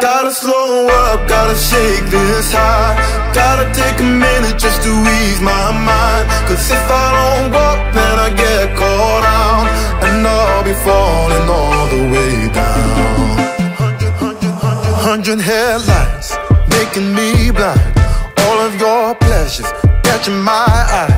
Gotta slow up, gotta shake this high. Gotta take a minute just to ease my mind. Cause if I don't walk, then I get caught out, and I'll be falling all the way down. 100 headlights making me blind. All of your pleasures catching my eye.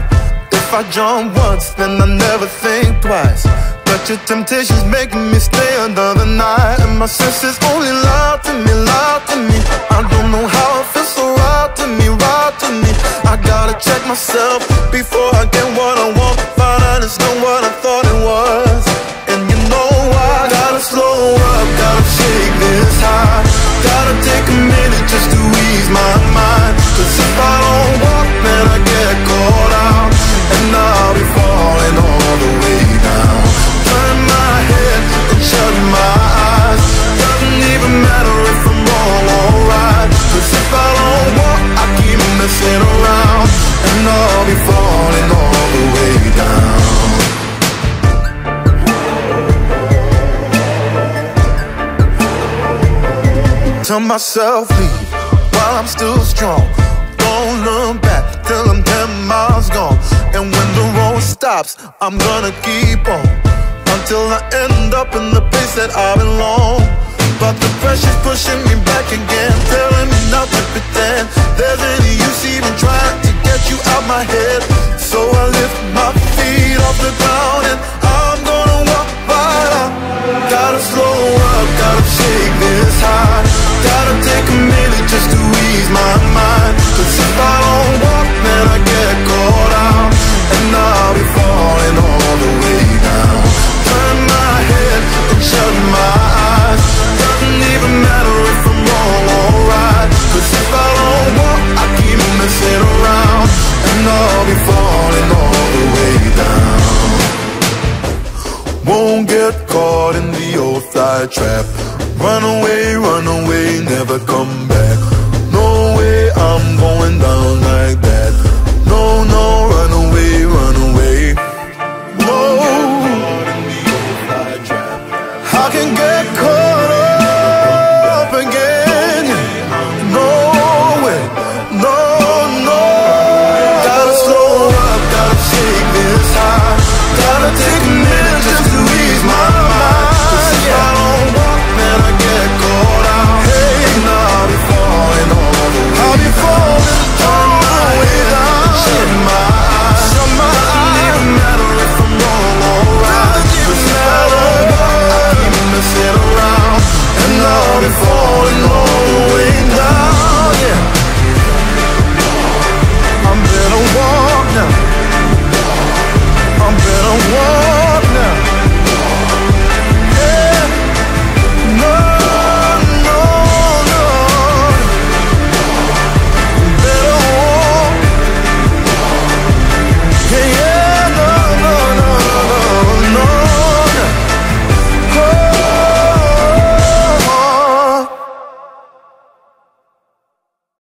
If I jump once, then I never think twice. But your temptation's making me stay another night, and my senses only lie to me, lie to me. I don't know how it feels so right to me, right to me. I gotta check myself before I get what I want. Find out it's not what I thought it was. And you know I gotta slow up, gotta shake this high. Gotta take a minute just to ease my mind. Cause if I don't walk, then I get caught out, and I'll be falling all the way down. Turn my head and shut my eyes. Doesn't even matter if I'm wrong or right. Cause if I don't walk, I keep messing around, and I'll be falling all the way down. Tell myself leave while I'm still strong. Don't look back till I'm 10 miles gone. And when the road stops, I'm gonna keep on until I end up in the place that I belong. But the pressure's pushing me back again, telling me not to pretend there's any use even trying to get you out my head. So I lift my feet off the ground, and I'm gonna walk right out. Gotta slow up, gotta shake this high. Gotta take a minute just to ease my mind. Cause if I don't walk, then I get caught out, and I'll be falling all the way down. Turn my head and shut my eyes. Doesn't even matter if I'm wrong or right. Cause if I don't walk, I keep messing around, and I'll be falling all the way down. Won't get caught in the old fly trap. Run away, never come back.